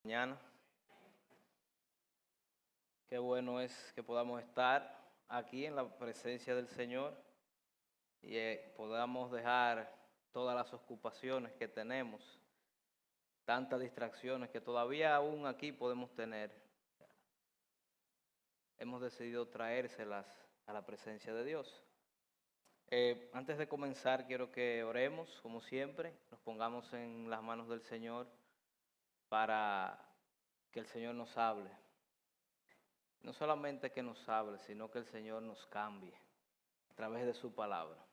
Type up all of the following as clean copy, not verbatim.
Mañana. Qué bueno es que podamos estar aquí en la presencia del Señor y podamos dejar todas las ocupaciones que tenemos, tantas distracciones que todavía aún aquí podemos tener. Hemos decidido traérselas a la presencia de Dios. Antes de comenzar, quiero que oremos, como siempre, nos pongamos en las manos del Señor para que el Señor nos hable. No solamente que nos hable, sino que el Señor nos cambie a través de su palabra.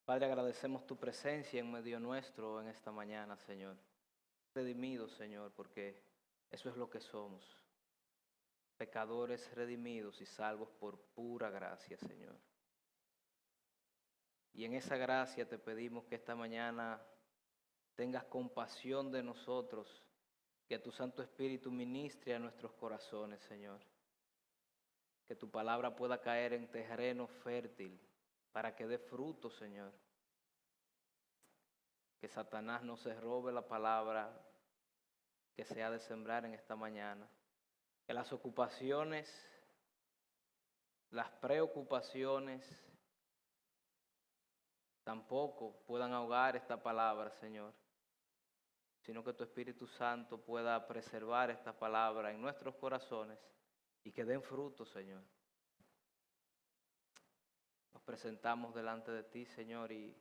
Padre, agradecemos tu presencia en medio nuestro en esta mañana, Señor. Redimidos, Señor, porque eso es lo que somos. Pecadores redimidos y salvos por pura gracia, Señor. Y en esa gracia te pedimos que esta mañana tengas compasión de nosotros, que tu Santo Espíritu ministre a nuestros corazones, Señor. Que tu palabra pueda caer en terreno fértil para que dé fruto, Señor. Que Satanás no se robe la palabra que se ha de sembrar en esta mañana. Que las ocupaciones, las preocupaciones, tampoco puedan ahogar esta palabra, Señor. Sino que tu Espíritu Santo pueda preservar esta palabra en nuestros corazones y que den fruto, Señor. Nos presentamos delante de ti, Señor, y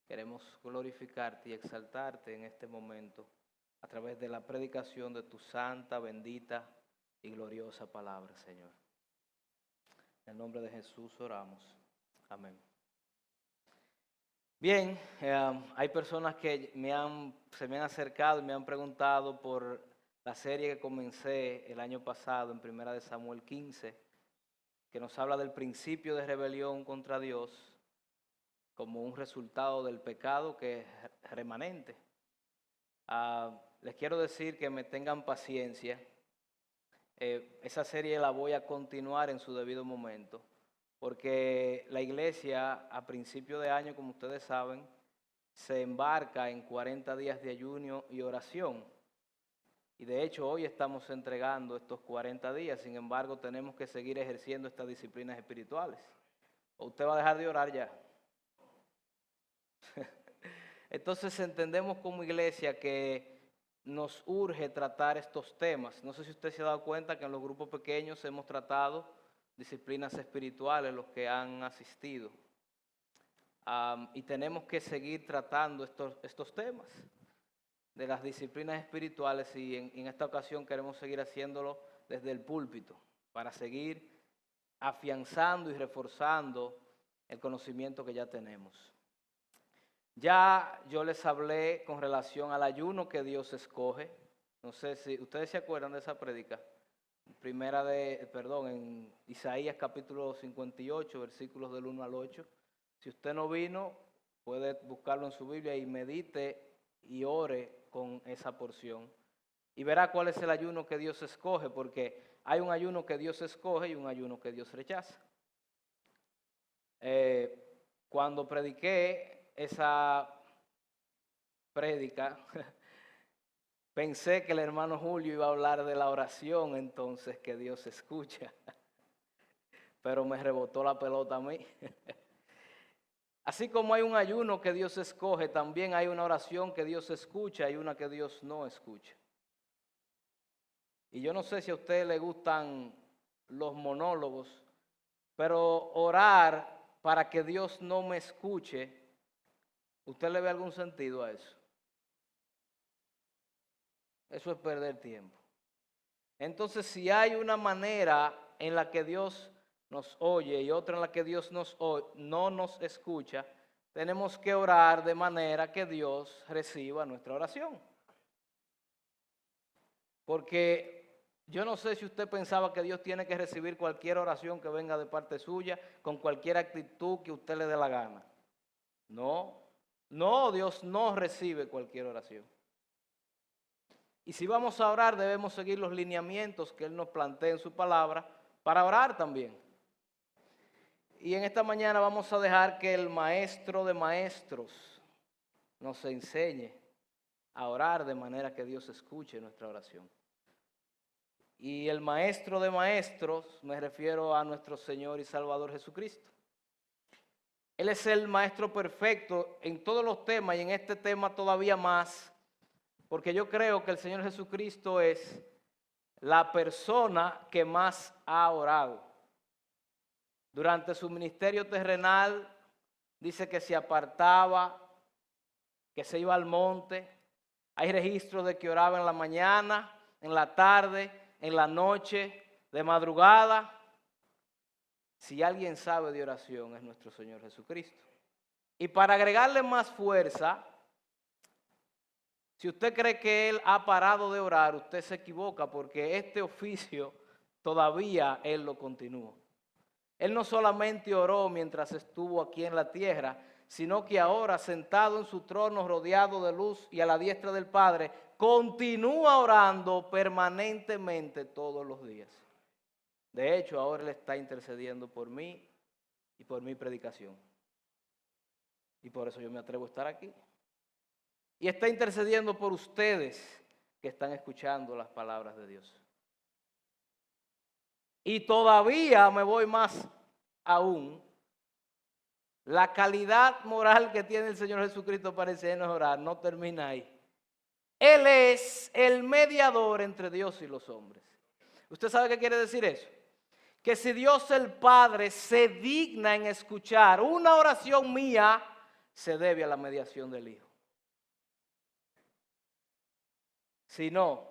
queremos glorificarte y exaltarte en este momento a través de la predicación de tu santa, bendita y gloriosa palabra, Señor. En el nombre de Jesús oramos. Amén. Bien, hay personas que se me han acercado y me han preguntado por la serie que comencé el año pasado en 1 Samuel 15, que nos habla del principio de rebelión contra Dios como un resultado del pecado que es remanente. Les quiero decir que me tengan paciencia. Esa serie la voy a continuar en su debido momento, porque la iglesia a principio de año, como ustedes saben, se embarca en 40 días de ayuno y oración. Y de hecho hoy estamos entregando estos 40 días, sin embargo tenemos que seguir ejerciendo estas disciplinas espirituales. ¿O usted va a dejar de orar ya? Entonces entendemos como iglesia que nos urge tratar estos temas. No sé si usted se ha dado cuenta que en los grupos pequeños hemos tratado disciplinas espirituales, los que han asistido. Y tenemos que seguir tratando estos temas de las disciplinas espirituales y en esta ocasión queremos seguir haciéndolo desde el púlpito para seguir afianzando y reforzando el conocimiento que ya tenemos. Ya yo les hablé con relación al ayuno que Dios escoge. No sé si ustedes se acuerdan de esa prédica. En Isaías capítulo 58, versículos del 1 al 8. Si usted no vino, puede buscarlo en su Biblia y medite y ore con esa porción. Y verá cuál es el ayuno que Dios escoge, porque hay un ayuno que Dios escoge y un ayuno que Dios rechaza. Cuando prediqué esa prédica, pensé que el hermano Julio iba a hablar de la oración entonces que Dios escucha, pero me rebotó la pelota a mí. Así como hay un ayuno que Dios escoge, también hay una oración que Dios escucha y una que Dios no escucha. Y yo no sé si a usted le gustan los monólogos, pero orar para que Dios no me escuche, ¿usted le ve algún sentido a eso? Eso es perder tiempo. Entonces, si hay una manera en la que Dios nos oye y otra en la que Dios no nos escucha, tenemos que orar de manera que Dios reciba nuestra oración. Porque yo no sé si usted pensaba que Dios tiene que recibir cualquier oración que venga de parte suya, con cualquier actitud que usted le dé la gana. No, Dios no recibe cualquier oración. Y si vamos a orar, debemos seguir los lineamientos que Él nos plantea en su palabra para orar también. Y en esta mañana vamos a dejar que el maestro de maestros nos enseñe a orar de manera que Dios escuche nuestra oración. Y el maestro de maestros, me refiero a nuestro Señor y Salvador Jesucristo. Él es el maestro perfecto en todos los temas y en este tema todavía más, porque yo creo que el Señor Jesucristo es la persona que más ha orado. Durante su ministerio terrenal, dice que se apartaba, que se iba al monte. Hay registros de que oraba en la mañana, en la tarde, en la noche, de madrugada. Si alguien sabe de oración es nuestro Señor Jesucristo. Y para agregarle más fuerza, si usted cree que Él ha parado de orar, usted se equivoca porque este oficio todavía Él lo continúa. Él no solamente oró mientras estuvo aquí en la tierra, sino que ahora, sentado en su trono, rodeado de luz y a la diestra del Padre, continúa orando permanentemente todos los días. De hecho, ahora Él está intercediendo por mí y por mi predicación. Y por eso yo me atrevo a estar aquí. Y está intercediendo por ustedes que están escuchando las palabras de Dios. Y todavía me voy más aún. La calidad moral que tiene el Señor Jesucristo para enseñarnos a orar no termina ahí. Él es el mediador entre Dios y los hombres. ¿Usted sabe qué quiere decir eso? Que si Dios el Padre se digna en escuchar una oración mía, se debe a la mediación del Hijo. Si no,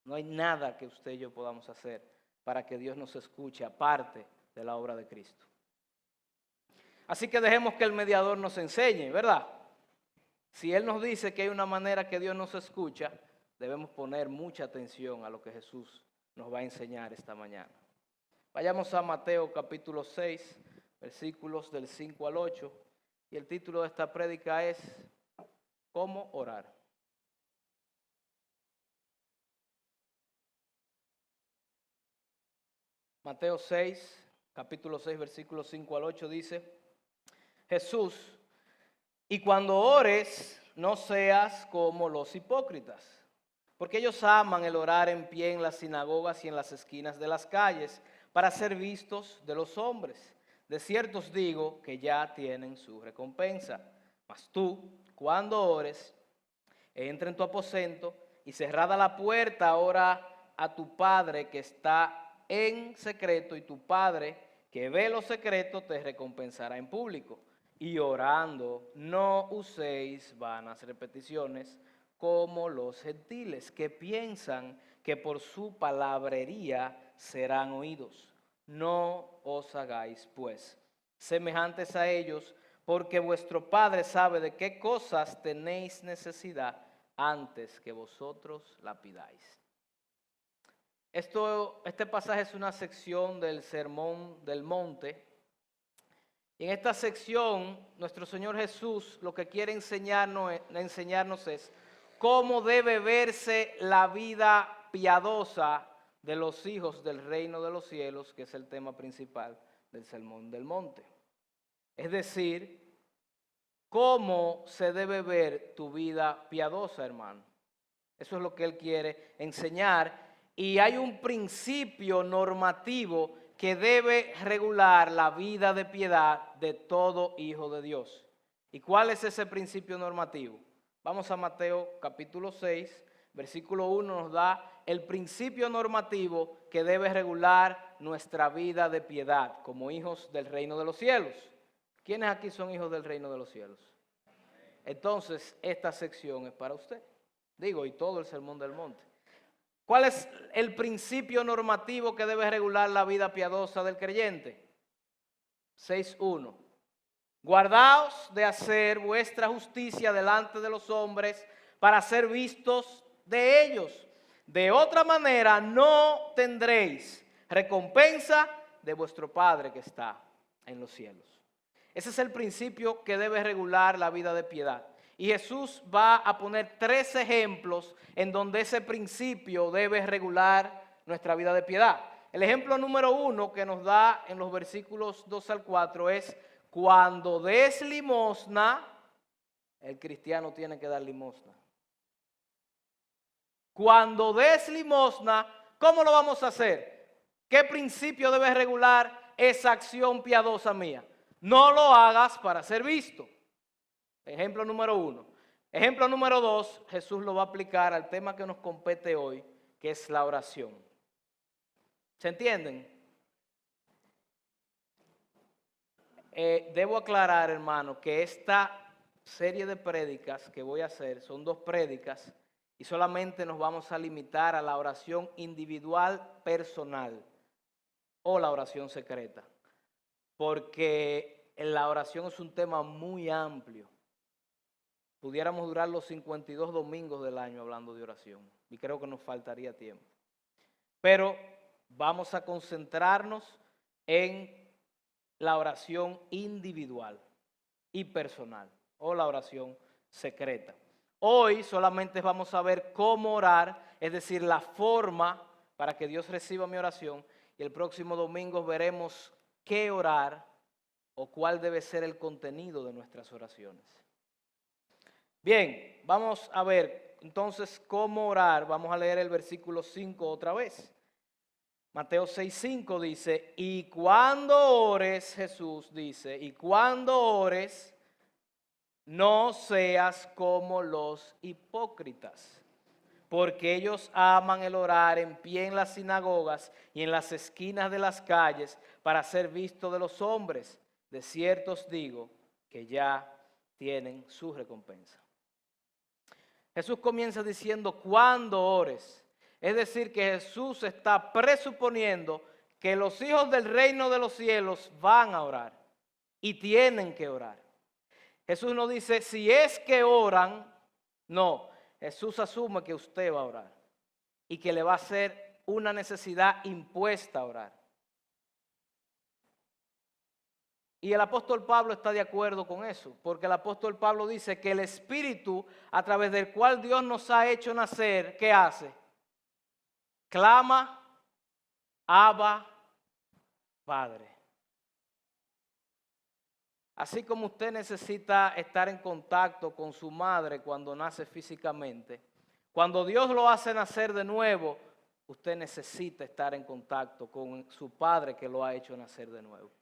no hay nada que usted y yo podamos hacer para que Dios nos escuche aparte de la obra de Cristo. Así que dejemos que el mediador nos enseñe, ¿verdad? Si Él nos dice que hay una manera que Dios nos escucha, debemos poner mucha atención a lo que Jesús nos va a enseñar esta mañana. Vayamos a Mateo capítulo 6, versículos del 5 al 8, y el título de esta prédica es ¿Cómo orar? Mateo 6, capítulo 6, versículos 5 al 8 dice: Jesús, y cuando ores, no seas como los hipócritas, porque ellos aman el orar en pie en las sinagogas y en las esquinas de las calles, para ser vistos de los hombres. De cierto os digo que ya tienen su recompensa. Mas tú, cuando ores, entra en tu aposento y cerrada la puerta, ora a tu Padre que está en secreto, y tu Padre que ve lo secreto te recompensará en público. Y orando, no uséis vanas repeticiones como los gentiles, que piensan que por su palabrería serán oídos. No os hagáis, pues, semejantes a ellos, porque vuestro Padre sabe de qué cosas tenéis necesidad antes que vosotros la pidáis. Este pasaje es una sección del Sermón del Monte. Y en esta sección, nuestro Señor Jesús lo que quiere enseñarnos es cómo debe verse la vida piadosa de los hijos del reino de los cielos, que es el tema principal del Sermón del Monte. Es decir, cómo se debe ver tu vida piadosa, hermano. Eso es lo que Él quiere enseñar. Y hay un principio normativo que debe regular la vida de piedad de todo hijo de Dios. ¿Y cuál es ese principio normativo? Vamos a Mateo capítulo 6, versículo 1 nos da el principio normativo que debe regular nuestra vida de piedad como hijos del reino de los cielos. ¿Quiénes aquí son hijos del reino de los cielos? Entonces, esta sección es para usted. Y todo el Sermón del Monte. ¿Cuál es el principio normativo que debe regular la vida piadosa del creyente? 6.1. Guardaos de hacer vuestra justicia delante de los hombres para ser vistos de ellos. De otra manera no tendréis recompensa de vuestro Padre que está en los cielos. Ese es el principio que debe regular la vida de piedad. Y Jesús va a poner 3 ejemplos en donde ese principio debe regular nuestra vida de piedad. El ejemplo número 1 que nos da en los versículos 2 al 4 es: cuando des limosna, el cristiano tiene que dar limosna. Cuando des limosna, ¿cómo lo vamos a hacer? ¿Qué principio debe regular esa acción piadosa mía? No lo hagas para ser visto. Ejemplo número 1. Ejemplo número 2, Jesús lo va a aplicar al tema que nos compete hoy, que es la oración. ¿Se entienden? Debo aclarar, hermano, que esta serie de prédicas que voy a hacer son 2 prédicas y solamente nos vamos a limitar a la oración individual personal o la oración secreta, porque la oración es un tema muy amplio. Pudiéramos durar los 52 domingos del año hablando de oración y creo que nos faltaría tiempo. Pero vamos a concentrarnos en la oración individual y personal o la oración secreta. Hoy solamente vamos a ver cómo orar, es decir, la forma para que Dios reciba mi oración, y el próximo domingo veremos qué orar o cuál debe ser el contenido de nuestras oraciones. Bien, vamos a ver entonces cómo orar. Vamos a leer el versículo 5 otra vez. Mateo 6:5 dice, y cuando ores, Jesús dice, y cuando ores, no seas como los hipócritas, porque ellos aman el orar en pie en las sinagogas y en las esquinas de las calles para ser visto de los hombres. De cierto os digo que ya tienen su recompensa. Jesús comienza diciendo, cuando ores. Es decir, que Jesús está presuponiendo que los hijos del reino de los cielos van a orar y tienen que orar. Jesús no dice, si es que oran, no. Jesús asume que usted va a orar y que le va a ser una necesidad impuesta a orar. Y el apóstol Pablo está de acuerdo con eso, porque el apóstol Pablo dice que el Espíritu a través del cual Dios nos ha hecho nacer, ¿qué hace? Clama, Abba, Padre. Así como usted necesita estar en contacto con su madre cuando nace físicamente, cuando Dios lo hace nacer de nuevo, usted necesita estar en contacto con su Padre que lo ha hecho nacer de nuevo.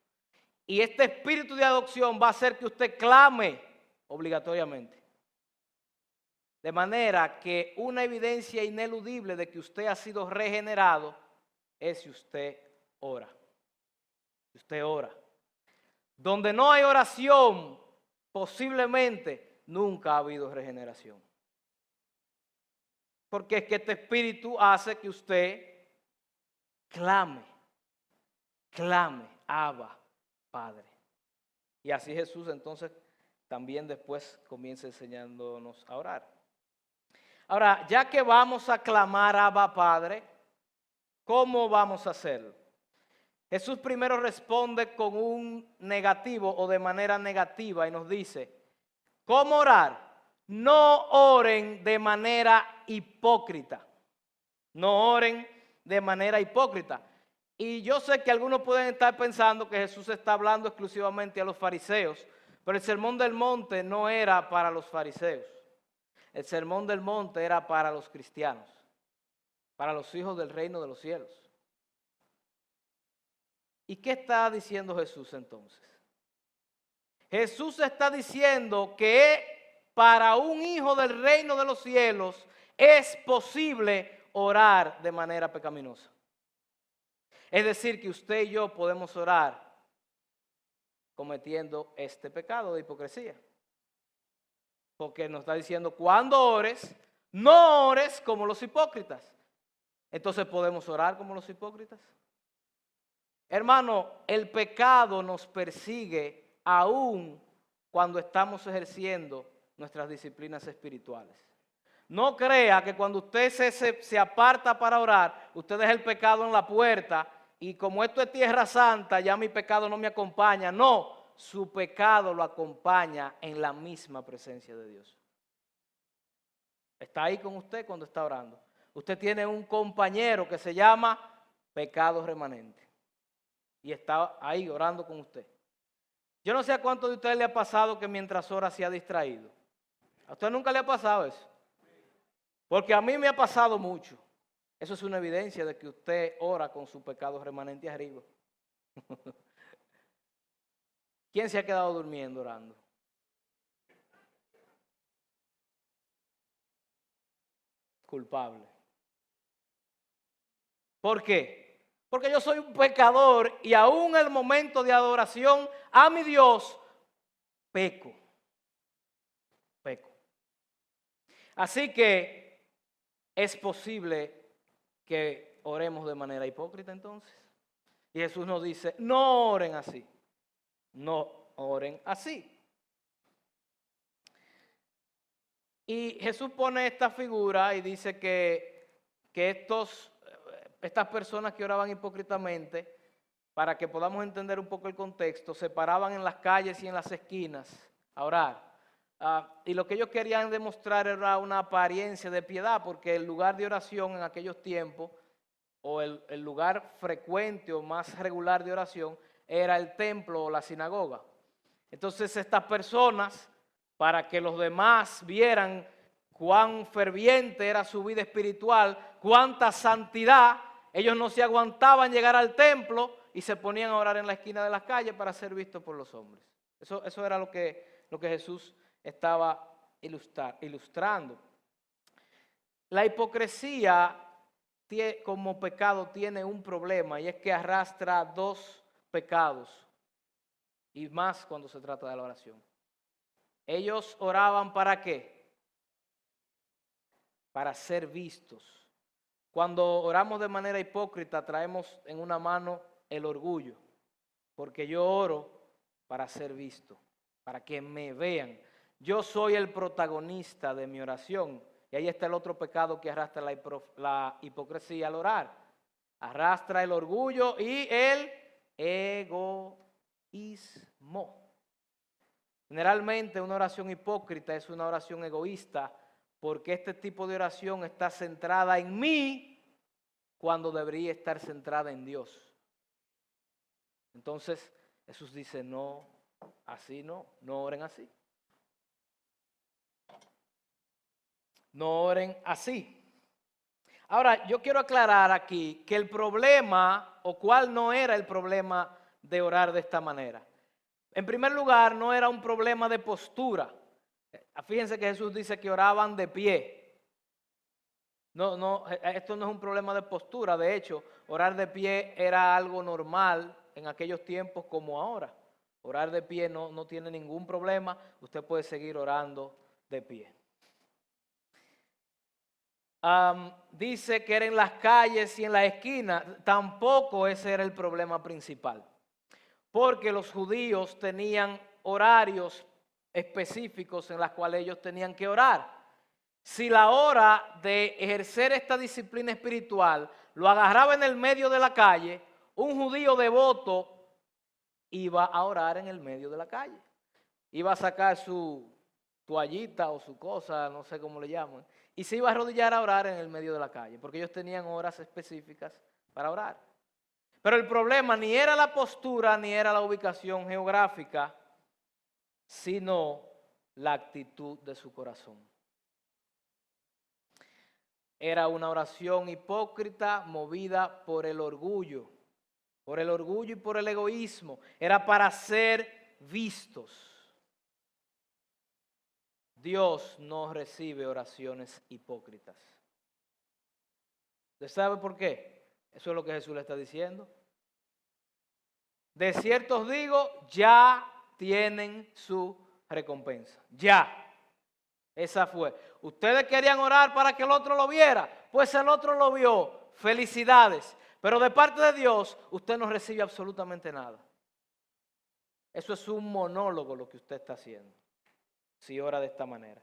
Y este espíritu de adopción va a hacer que usted clame obligatoriamente. De manera que una evidencia ineludible de que usted ha sido regenerado es si usted ora. Si usted ora. Donde no hay oración, posiblemente nunca ha habido regeneración. Porque es que este espíritu hace que usted clame, Abba, Padre. Y así Jesús entonces también después comienza enseñándonos a orar. Ahora, ya que vamos a clamar a Abba Padre, ¿cómo vamos a hacerlo? Jesús primero responde con un negativo o de manera negativa y nos dice, ¿cómo orar? No oren de manera hipócrita. No oren de manera hipócrita. Y yo sé que algunos pueden estar pensando que Jesús está hablando exclusivamente a los fariseos, pero el Sermón del Monte no era para los fariseos. El Sermón del Monte era para los cristianos, para los hijos del reino de los cielos. ¿Y qué está diciendo Jesús entonces? Jesús está diciendo que para un hijo del reino de los cielos es posible orar de manera pecaminosa. Es decir, que usted y yo podemos orar cometiendo este pecado de hipocresía. Porque nos está diciendo, cuando ores, no ores como los hipócritas. Entonces, ¿podemos orar como los hipócritas? Hermano, el pecado nos persigue aún cuando estamos ejerciendo nuestras disciplinas espirituales. No crea que cuando usted se aparta para orar, usted deja el pecado en la puerta y como esto es tierra santa, ya mi pecado no me acompaña. No. Su pecado lo acompaña en la misma presencia de Dios. Está ahí con usted cuando está orando. Usted tiene un compañero que se llama pecado remanente. Y está ahí orando con usted. Yo no sé a cuánto de ustedes le ha pasado que mientras ora se ha distraído. ¿A usted nunca le ha pasado eso? Porque a mí me ha pasado mucho. Eso es una evidencia de que usted ora con su pecado remanente arriba. ¿Quién se ha quedado durmiendo orando? Culpable. ¿Por qué? Porque yo soy un pecador y aún en el momento de adoración a mi Dios, peco. Peco. Así que es posible que oremos de manera hipócrita entonces. Y Jesús nos dice, no oren así. No oren así. Y Jesús pone esta figura y dice que estas personas que oraban hipócritamente, para que podamos entender un poco el contexto, se paraban en las calles y en las esquinas a orar. Y lo que ellos querían demostrar era una apariencia de piedad, porque el lugar de oración en aquellos tiempos, o el lugar frecuente o más regular de oración, era el templo o la sinagoga. Entonces estas personas, para que los demás vieran cuán ferviente era su vida espiritual, cuánta santidad, ellos no se aguantaban llegar al templo y se ponían a orar en la esquina de las calles para ser vistos por los hombres. Eso era lo que Jesús estaba ilustrando. La hipocresía como pecado tiene un problema y es que arrastra dos pecados, y más cuando se trata de la oración. Ellos oraban ¿para qué? Para ser vistos. Cuando oramos de manera hipócrita traemos en una mano el orgullo, porque yo oro para ser visto, para que me vean. Yo soy el protagonista de mi oración. Y ahí está el otro pecado que arrastra la hipocresía al orar. Arrastra el orgullo y el egoísmo. Generalmente una oración hipócrita es una oración egoísta, porque este tipo de oración está centrada en mí cuando debería estar centrada en Dios. Entonces Jesús dice, no, así no oren así. No oren así. Ahora, yo quiero aclarar aquí que el problema, o cuál no era el problema de orar de esta manera. En primer lugar, no era un problema de postura. Fíjense que Jesús dice que oraban de pie. Esto no es un problema de postura. De hecho, orar de pie era algo normal en aquellos tiempos como ahora. Orar de pie no tiene ningún problema. Usted puede seguir orando de pie. Dice que era en las calles y en la esquina. Tampoco ese era el problema principal. Porque los judíos tenían horarios específicos en los cuales ellos tenían que orar. Si la hora de ejercer esta disciplina espiritual lo agarraba en el medio de la calle, un judío devoto iba a orar en el medio de la calle. Iba a sacar su toallita o su cosa, no sé cómo le llaman, y se iba a arrodillar a orar en el medio de la calle, porque ellos tenían horas específicas para orar. Pero el problema ni era la postura ni era la ubicación geográfica, sino la actitud de su corazón. Era una oración hipócrita movida por el orgullo y por el egoísmo. Era para ser vistos. Dios no recibe oraciones hipócritas. ¿Usted sabe por qué? Eso es lo que Jesús le está diciendo. De cierto os digo, ya tienen su recompensa. Ya. Esa fue. Ustedes querían orar para que el otro lo viera. Pues el otro lo vio. Felicidades. Pero de parte de Dios, usted no recibe absolutamente nada. Eso es un monólogo lo que usted está haciendo, si ora de esta manera.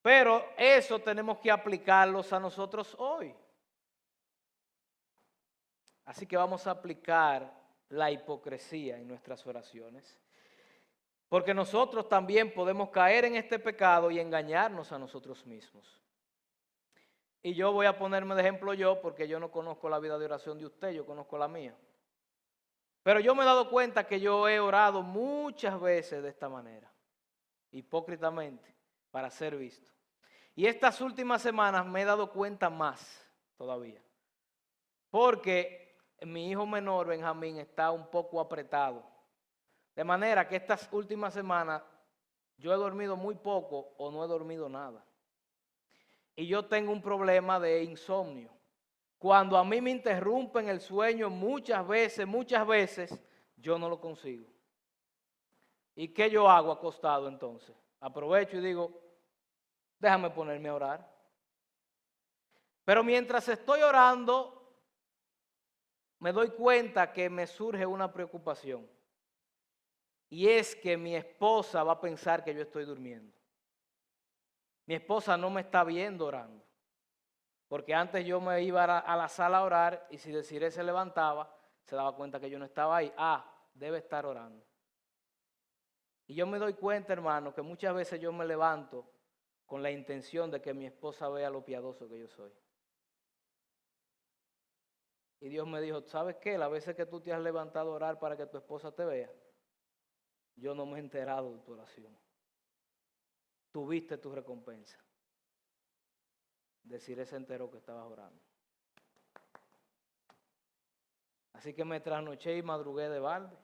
Pero eso tenemos que aplicarlos a nosotros hoy. Así que vamos a aplicar la hipocresía en nuestras oraciones. Porque nosotros también podemos caer en este pecado y engañarnos a nosotros mismos. Y yo voy a ponerme de ejemplo yo, porque yo no conozco la vida de oración de usted, yo conozco la mía. Pero yo me he dado cuenta que yo he orado muchas veces de esta manera, hipócritamente, para ser visto. Y estas últimas semanas me he dado cuenta más todavía, porque mi hijo menor, Benjamín, está un poco apretado. De manera que estas últimas semanas yo he dormido muy poco o no he dormido nada. Y yo tengo un problema de insomnio. Cuando a mí me interrumpen el sueño muchas veces, yo no lo consigo. ¿Y qué yo hago acostado entonces? Aprovecho y digo, déjame ponerme a orar. Pero mientras estoy orando, me doy cuenta que me surge una preocupación. Y es que mi esposa va a pensar que yo estoy durmiendo. Mi esposa no me está viendo orando. Porque antes yo me iba a la sala a orar y si Desiree se levantaba, se daba cuenta que yo no estaba ahí. Debe estar orando. Y yo me doy cuenta, hermano, que muchas veces yo me levanto con la intención de que mi esposa vea lo piadoso que yo soy. Y Dios me dijo, ¿sabes qué? Las veces que tú te has levantado a orar para que tu esposa te vea, yo no me he enterado de tu oración. Tuviste tu recompensa. Desiree se enteró que estabas orando. Así que me trasnoché y madrugué de balde.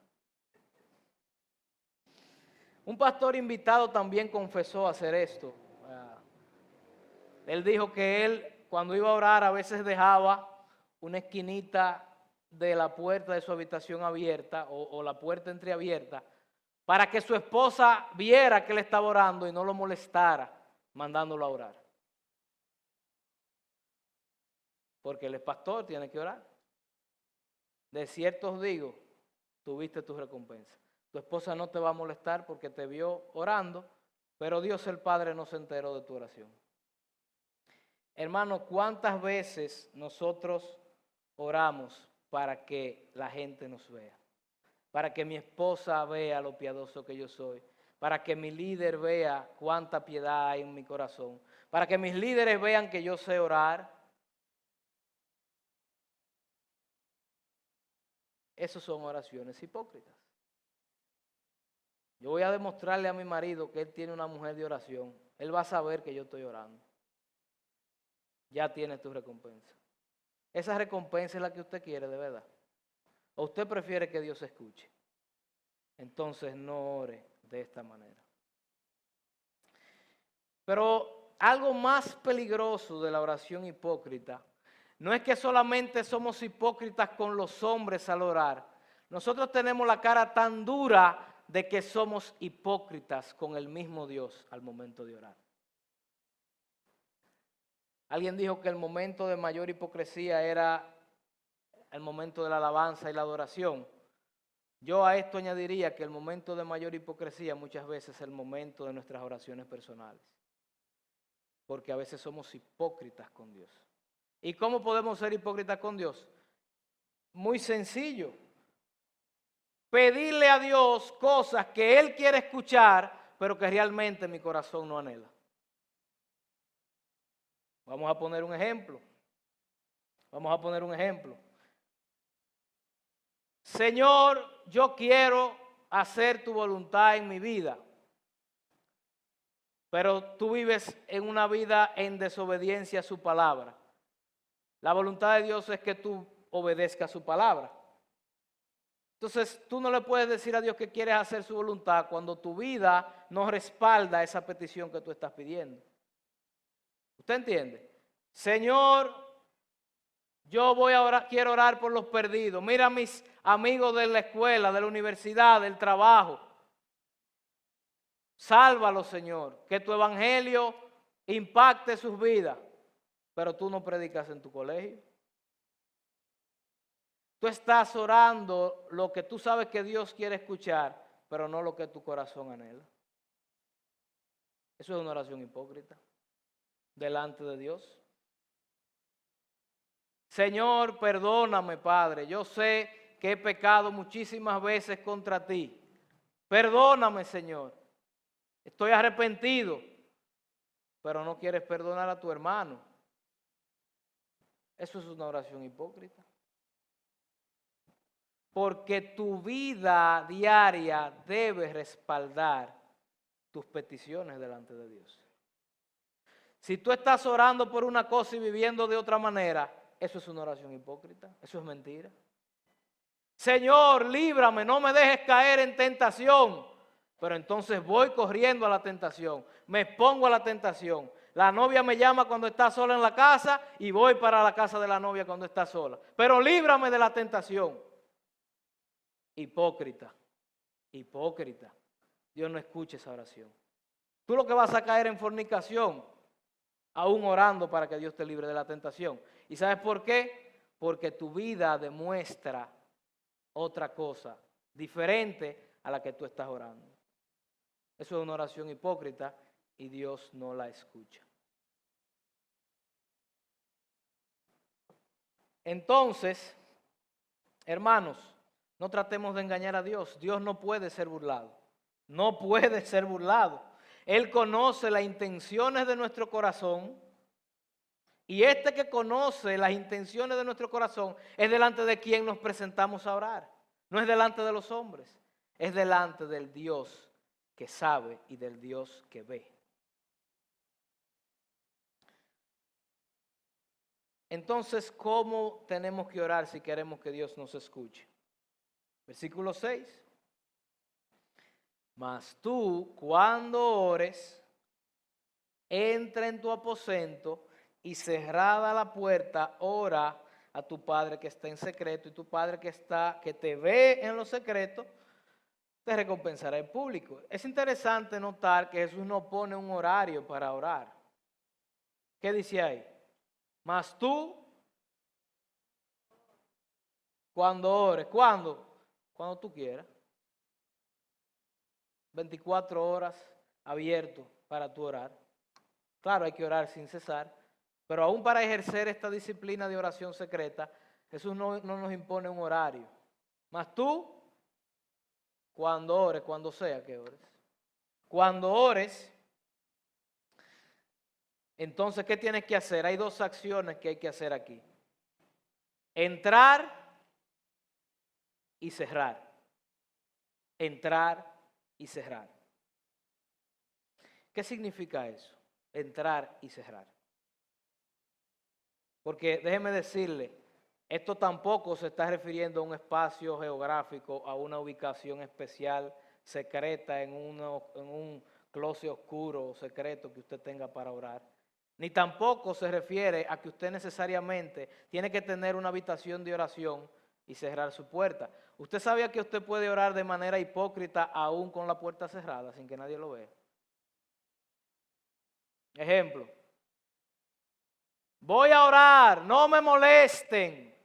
Un pastor invitado también confesó hacer esto. Él dijo que él, cuando iba a orar, a veces dejaba una esquinita de la puerta de su habitación abierta o la puerta entreabierta para que su esposa viera que él estaba orando y no lo molestara mandándolo a orar. Porque él es pastor, tiene que orar. De cierto os digo, tuviste tu recompensa. Tu esposa no te va a molestar porque te vio orando, pero Dios el Padre no se enteró de tu oración. Hermano, ¿cuántas veces nosotros oramos para que la gente nos vea? Para que mi esposa vea lo piadoso que yo soy, para que mi líder vea cuánta piedad hay en mi corazón, para que mis líderes vean que yo sé orar. Esas son oraciones hipócritas. Yo voy a demostrarle a mi marido que él tiene una mujer de oración. Él va a saber que yo estoy orando. Ya tiene tu recompensa. Esa recompensa es la que usted quiere de verdad. ¿O usted prefiere que Dios escuche? Entonces no ore de esta manera. Pero algo más peligroso de la oración hipócrita no es que solamente somos hipócritas con los hombres al orar. Nosotros tenemos la cara tan dura de que somos hipócritas con el mismo Dios al momento de orar. Alguien dijo que el momento de mayor hipocresía era el momento de la alabanza y la adoración. Yo a esto añadiría que el momento de mayor hipocresía muchas veces es el momento de nuestras oraciones personales. Porque a veces somos hipócritas con Dios. ¿Y cómo podemos ser hipócritas con Dios? Muy sencillo. Pedirle a Dios cosas que Él quiere escuchar, pero que realmente mi corazón no anhela. Vamos a poner un ejemplo. Señor, yo quiero hacer tu voluntad en mi vida. Pero tú vives en una vida en desobediencia a su palabra. La voluntad de Dios es que tú obedezcas su palabra. Entonces, tú no le puedes decir a Dios que quieres hacer su voluntad cuando tu vida no respalda esa petición que tú estás pidiendo. ¿Usted entiende? Señor, yo voy a orar, quiero orar por los perdidos. Mira a mis amigos de la escuela, de la universidad, del trabajo. Sálvalos, Señor. Que tu evangelio impacte sus vidas. Pero tú no predicas en tu colegio. Tú estás orando lo que tú sabes que Dios quiere escuchar, pero no lo que tu corazón anhela. Eso es una oración hipócrita delante de Dios. Señor, perdóname, Padre. Yo sé que he pecado muchísimas veces contra ti. Perdóname, Señor. Estoy arrepentido, pero no quieres perdonar a tu hermano. Eso es una oración hipócrita. Porque tu vida diaria debe respaldar tus peticiones delante de Dios. Si tú estás orando por una cosa y viviendo de otra manera, eso es una oración hipócrita, eso es mentira. Señor, líbrame, no me dejes caer en tentación. Pero entonces voy corriendo a la tentación, me expongo a la tentación. La novia me llama cuando está sola en la casa y voy para la casa de la novia cuando está sola. Pero líbrame de la tentación. Hipócrita, hipócrita. Dios no escucha esa oración. Tú lo que vas a caer en fornicación, aún orando para que Dios te libre de la tentación. ¿Y sabes por qué? Porque tu vida demuestra otra cosa, diferente a la que tú estás orando. Eso es una oración hipócrita y Dios no la escucha. Entonces, hermanos, no tratemos de engañar a Dios. Dios no puede ser burlado. No puede ser burlado. Él conoce las intenciones de nuestro corazón. Y este que conoce las intenciones de nuestro corazón es delante de quien nos presentamos a orar. No es delante de los hombres. Es delante del Dios que sabe y del Dios que ve. Entonces, ¿cómo tenemos que orar si queremos que Dios nos escuche? Versículo 6. Mas tú, cuando ores, entra en tu aposento y cerrada la puerta, ora a tu Padre que está en secreto, y tu Padre que te ve en lo secreto, te recompensará en público. Es interesante notar que Jesús no pone un horario para orar. ¿Qué dice ahí? Mas tú, cuando ores, ¿cuándo? Cuando tú quieras. 24 horas abierto para tu orar. Claro, hay que orar sin cesar, pero aún para ejercer esta disciplina de oración secreta, Jesús no nos impone un horario. Mas tú, cuando ores, cuando sea que ores. Cuando ores, entonces, ¿qué tienes que hacer? Hay dos acciones que hay que hacer aquí. Entrar y cerrar. Entrar y cerrar. ¿Qué significa eso? Entrar y cerrar. Porque déjeme decirle, esto tampoco se está refiriendo a un espacio geográfico, a una ubicación especial, secreta, en un closet oscuro o secreto que usted tenga para orar. Ni tampoco se refiere a que usted necesariamente tiene que tener una habitación de oración y cerrar su puerta. ¿Usted sabía que usted puede orar de manera hipócrita aún con la puerta cerrada, sin que nadie lo vea? Ejemplo. Voy a orar, no me molesten.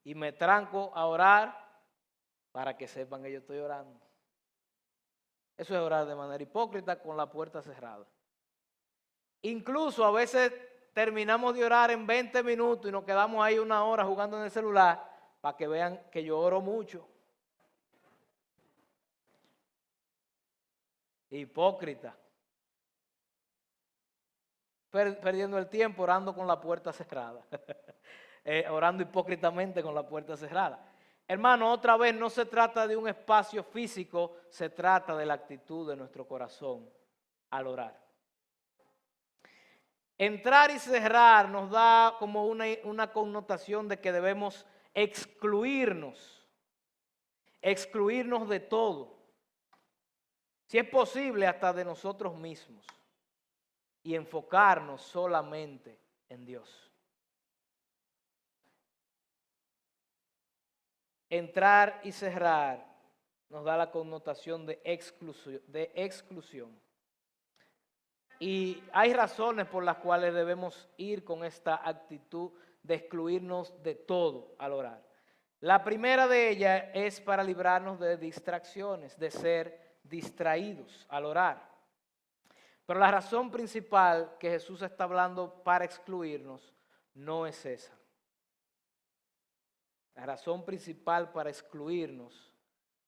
Y me tranco a orar para que sepan que yo estoy orando. Eso es orar de manera hipócrita con la puerta cerrada. Incluso a veces terminamos de orar en 20 minutos y nos quedamos ahí una hora jugando en el celular para que vean que yo oro mucho. Hipócrita. Perdiendo el tiempo orando con la puerta cerrada. Orando hipócritamente con la puerta cerrada. Hermano, otra vez no se trata de un espacio físico, se trata de la actitud de nuestro corazón al orar. Entrar y cerrar nos da como una connotación de que debemos excluirnos de todo. Si es posible, hasta de nosotros mismos. Y enfocarnos solamente en Dios. Entrar y cerrar nos da la connotación de exclusión. Y hay razones por las cuales debemos ir con esta actitud de excluirnos de todo al orar. La primera de ellas es para librarnos de distracciones, de ser distraídos al orar. Pero la razón principal que Jesús está hablando para excluirnos no es esa. La razón principal para excluirnos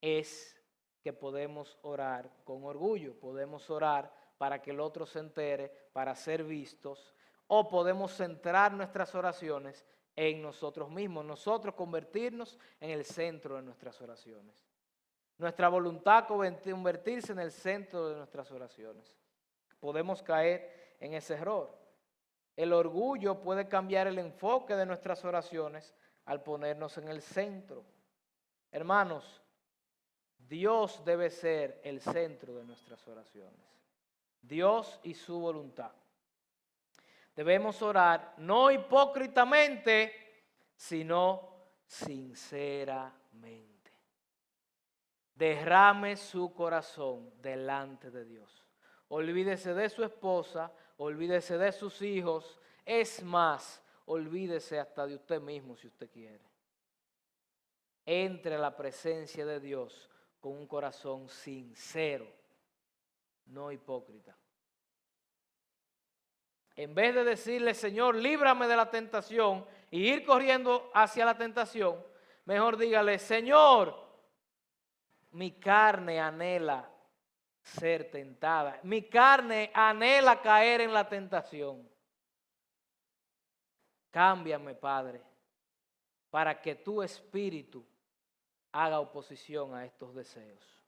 es que podemos orar con orgullo, podemos orar para que el otro se entere, para ser vistos, o podemos centrar nuestras oraciones en nosotros mismos, nosotros convertirnos en el centro de nuestras oraciones. Nuestra voluntad convertirse en el centro de nuestras oraciones. podemos caer en ese error. El orgullo puede cambiar el enfoque de nuestras oraciones al ponernos en el centro. Hermanos, Dios debe ser el centro de nuestras oraciones. Dios y su voluntad. Debemos orar no hipócritamente, sino sinceramente. Derrame su corazón delante de Dios. Olvídese de su esposa, olvídese de sus hijos. Es más, olvídese hasta de usted mismo si usted quiere. Entre a la presencia de Dios con un corazón sincero, no hipócrita. En vez de decirle, Señor, líbrame de la tentación y ir corriendo hacia la tentación, mejor dígale, Señor, mi carne anhela ser tentada. Mi carne anhela caer en la tentación. Cámbiame, Padre, para que tu espíritu haga oposición a estos deseos.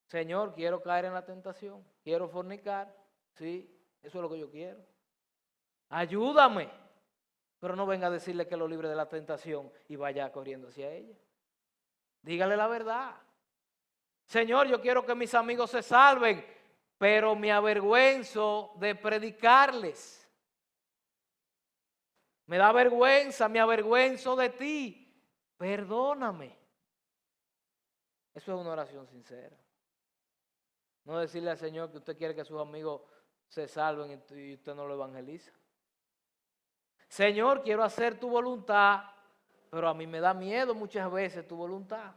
Señor, quiero caer en la tentación, quiero fornicar, sí, eso es lo que yo quiero. Ayúdame, pero no venga a decirle que lo libre de la tentación y vaya corriendo hacia ella. Dígale la verdad. Señor, yo quiero que mis amigos se salven, pero me avergüenzo de predicarles. Me da vergüenza, me avergüenzo de ti. Perdóname. Eso es una oración sincera. No decirle al Señor que usted quiere que sus amigos se salven y usted no lo evangeliza. Señor, quiero hacer tu voluntad, pero a mí me da miedo muchas veces tu voluntad.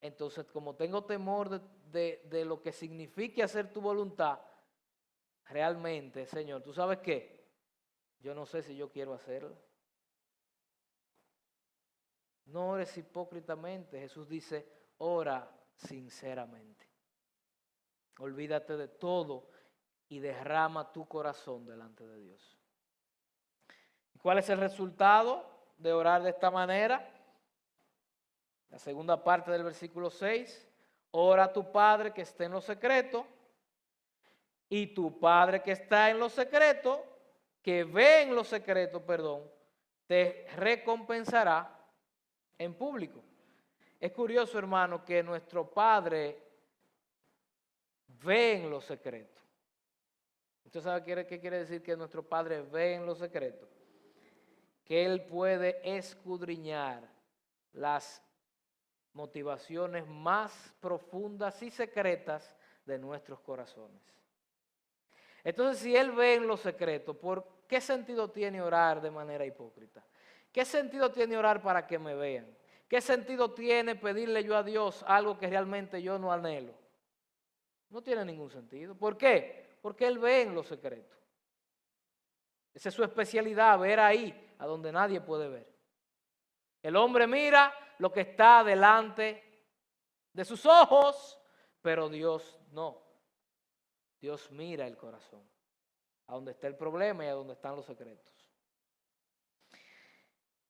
Entonces, como tengo temor de lo que signifique hacer tu voluntad, realmente, Señor, ¿tú sabes qué? Yo no sé si yo quiero hacerlo. No ores hipócritamente. Jesús dice, ora sinceramente. Olvídate de todo y derrama tu corazón delante de Dios. ¿Cuál es el resultado de orar de esta manera? La segunda parte del versículo 6. Ora a tu Padre que esté en lo secreto, y tu Padre que está en lo secreto, que ve en lo secreto, te recompensará en público. Es curioso, hermano, que nuestro Padre ve en lo secreto. ¿Usted sabe qué quiere decir que nuestro Padre ve en lo secreto? Que Él puede escudriñar las motivaciones más profundas y secretas de nuestros corazones. Entonces, si Él ve en lo secreto, ¿por qué sentido tiene orar de manera hipócrita? ¿Qué sentido tiene orar para que me vean? ¿Qué sentido tiene pedirle yo a Dios algo que realmente yo no anhelo? No tiene ningún sentido. ¿Por qué? Porque Él ve en lo secreto. Esa es su especialidad, ver ahí, a donde nadie puede ver. El hombre mira lo que está delante de sus ojos, pero Dios no. Dios mira el corazón, a donde está el problema y a donde están los secretos.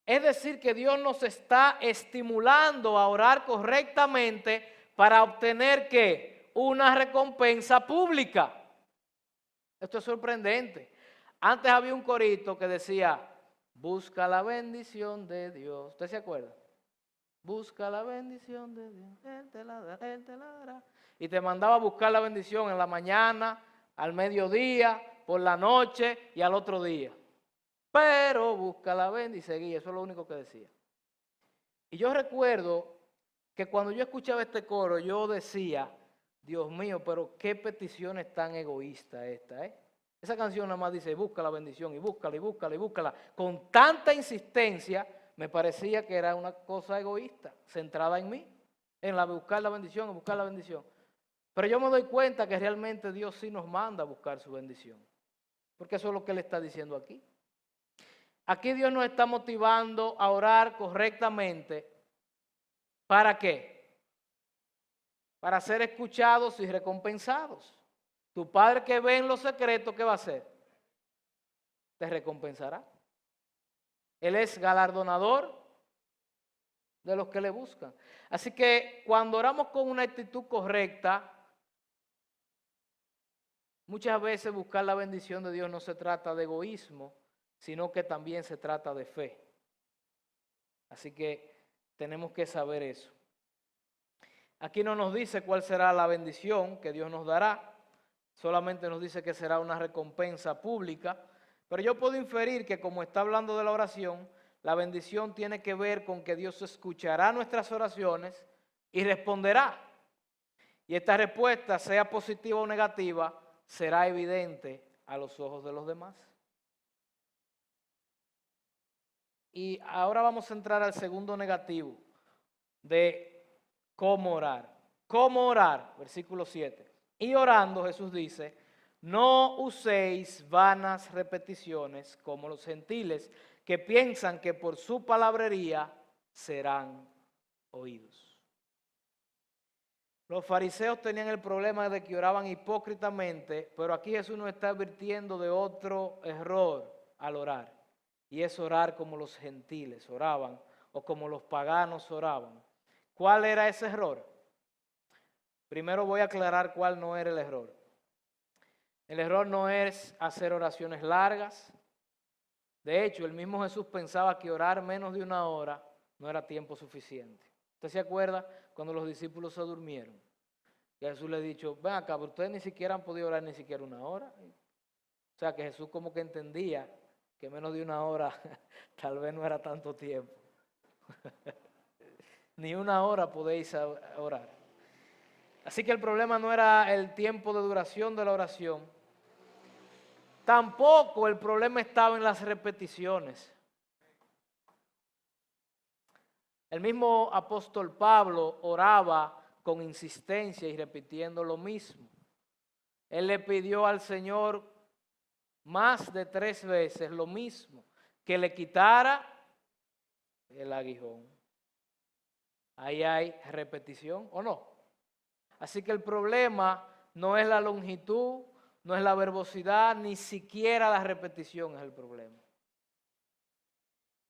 Es decir, que Dios nos está estimulando a orar correctamente para obtener ¿qué? Una recompensa pública. Esto es sorprendente. Antes había un corito que decía, busca la bendición de Dios. ¿Usted se acuerda? Busca la bendición de Dios, Él te la dará, Él te la dará. Y te mandaba a buscar la bendición en la mañana, al mediodía, por la noche y al otro día. Pero busca la bendición y seguía, eso es lo único que decía. Y yo recuerdo que cuando yo escuchaba este coro, yo decía, Dios mío, pero qué peticiones tan egoístas esta, ¿eh? Esa canción nada más dice, busca la bendición y búscala y búscala y búscala. Con tanta insistencia, me parecía que era una cosa egoísta, centrada en mí, en la buscar la bendición, en buscar la bendición. Pero yo me doy cuenta que realmente Dios sí nos manda a buscar su bendición, porque eso es lo que Él está diciendo aquí. Aquí Dios nos está motivando a orar correctamente. ¿Para qué? Para ser escuchados y recompensados. Tu Padre que ve en lo secreto, ¿qué va a hacer? Te recompensará. Él es galardonador de los que le buscan. Así que cuando oramos con una actitud correcta, muchas veces buscar la bendición de Dios no se trata de egoísmo, sino que también se trata de fe. Así que tenemos que saber eso. Aquí no nos dice cuál será la bendición que Dios nos dará, solamente nos dice que será una recompensa pública, pero yo puedo inferir que como está hablando de la oración, la bendición tiene que ver con que Dios escuchará nuestras oraciones y responderá. Y esta respuesta, sea positiva o negativa, será evidente a los ojos de los demás. Y ahora vamos a entrar al segundo negativo de cómo orar. ¿Cómo orar? Versículo 7. Y orando, Jesús dice, no uséis vanas repeticiones como los gentiles que piensan que por su palabrería serán oídos. Los fariseos tenían el problema de que oraban hipócritamente, pero aquí Jesús nos está advirtiendo de otro error al orar, y es orar como los gentiles oraban o como los paganos oraban. ¿Cuál era ese error? Primero voy a aclarar cuál no era el error. El error no es hacer oraciones largas. De hecho, el mismo Jesús pensaba que orar menos de una hora no era tiempo suficiente. ¿Usted se acuerda cuando los discípulos se durmieron? Y Jesús le ha dicho, ven acá, pero ustedes ni siquiera han podido orar ni siquiera una hora. O sea que Jesús como que entendía que menos de una hora tal vez no era tanto tiempo. Ni una hora podéis orar. Así que el problema no era el tiempo de duración de la oración. Tampoco el problema estaba en las repeticiones. El mismo apóstol Pablo oraba con insistencia y repitiendo lo mismo. Él le pidió al Señor más de 3 veces lo mismo, que le quitara el aguijón. Ahí hay repetición, ¿o no? Así que el problema no es la longitud, no es la verbosidad, ni siquiera la repetición es el problema.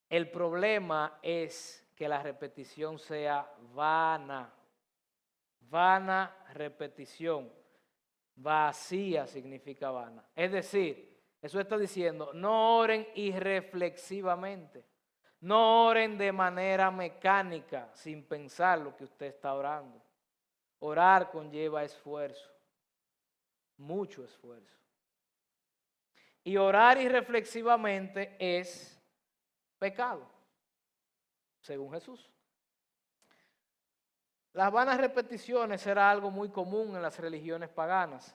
El problema es que la repetición sea vana. Vana repetición. Vacía significa vana. Es decir, eso está diciendo, no oren irreflexivamente. No oren de manera mecánica, sin pensar lo que usted está orando. Orar conlleva esfuerzo, mucho esfuerzo. Y orar irreflexivamente es pecado, según Jesús. Las vanas repeticiones era algo muy común en las religiones paganas.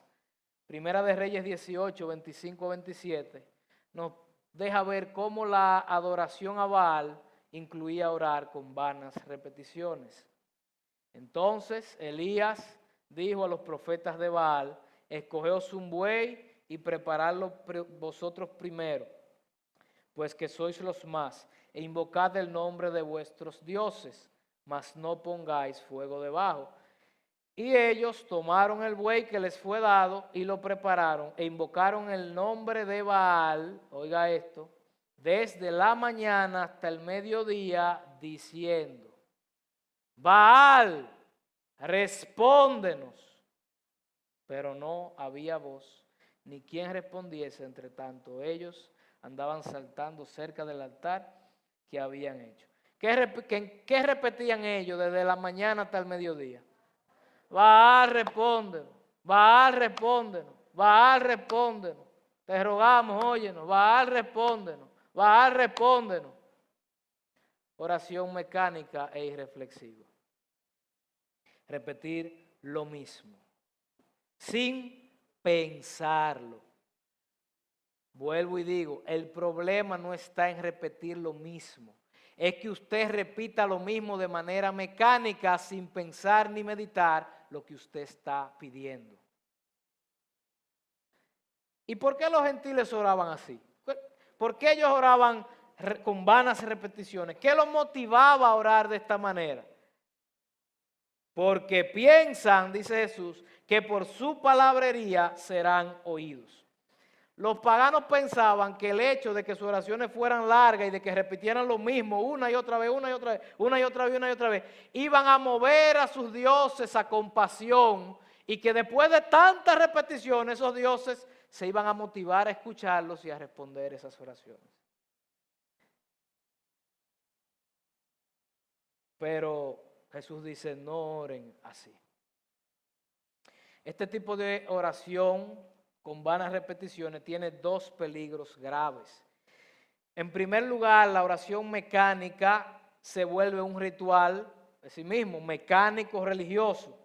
Primera de Reyes 18, 25 a 27, nos deja ver cómo la adoración a Baal incluía orar con vanas repeticiones. Entonces Elías dijo a los profetas de Baal, escogeos un buey y preparadlo vosotros primero, pues que sois los más, e invocad el nombre de vuestros dioses, mas no pongáis fuego debajo. Y ellos tomaron el buey que les fue dado y lo prepararon e invocaron el nombre de Baal, oiga esto, desde la mañana hasta el mediodía, diciendo, Baal, respóndenos. Pero no había voz, ni quien respondiese, entre tanto ellos andaban saltando cerca del altar que habían hecho. ¿Qué repetían ellos desde la mañana hasta el mediodía? Baal, respóndenos. Baal, respóndenos. Baal, respóndenos. Te rogamos, óyenos. Baal, respóndenos. Baal, respóndenos. Oración mecánica e irreflexiva. Repetir lo mismo, sin pensarlo. Vuelvo y digo, el problema no está en repetir lo mismo. Es que usted repita lo mismo de manera mecánica, sin pensar ni meditar lo que usted está pidiendo. ¿Y por qué los gentiles oraban así? ¿Por qué ellos oraban con vanas repeticiones? ¿Qué los motivaba a orar de esta manera? Porque piensan, dice Jesús, que por su palabrería serán oídos. Los paganos pensaban que el hecho de que sus oraciones fueran largas y de que repitieran lo mismo una y otra vez, una y otra vez, una y otra vez, una y otra vez, iban a mover a sus dioses a compasión y que después de tantas repeticiones esos dioses se iban a motivar a escucharlos y a responder esas oraciones. Pero Jesús dice, no oren así. Este tipo de oración con vanas repeticiones tiene dos peligros graves. En primer lugar, la oración mecánica se vuelve un ritual de sí mismo, mecánico, religioso.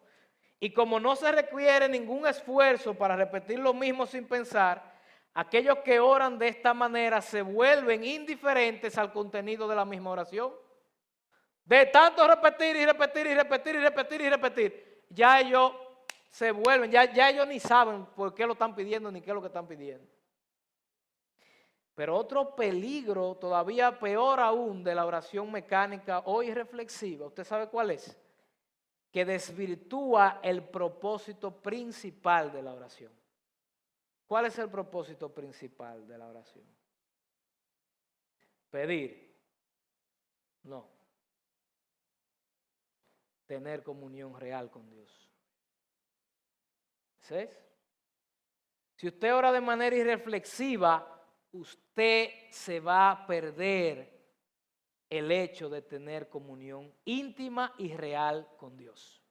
Y como no se requiere ningún esfuerzo para repetir lo mismo sin pensar, aquellos que oran de esta manera se vuelven indiferentes al contenido de la misma oración. De tanto repetir y repetir y repetir y repetir y repetir, ya ellos se vuelven, ya ellos ni saben por qué lo están pidiendo ni qué es lo que están pidiendo. Pero otro peligro todavía peor aún de la oración mecánica o irreflexiva, ¿usted sabe cuál es? Que desvirtúa el propósito principal de la oración. ¿Cuál es el propósito principal de la oración? Pedir. No. Tener comunión real con Dios. ¿Sí? Si usted ora de manera irreflexiva, usted se va a perder el hecho de tener comunión íntima y real con Dios.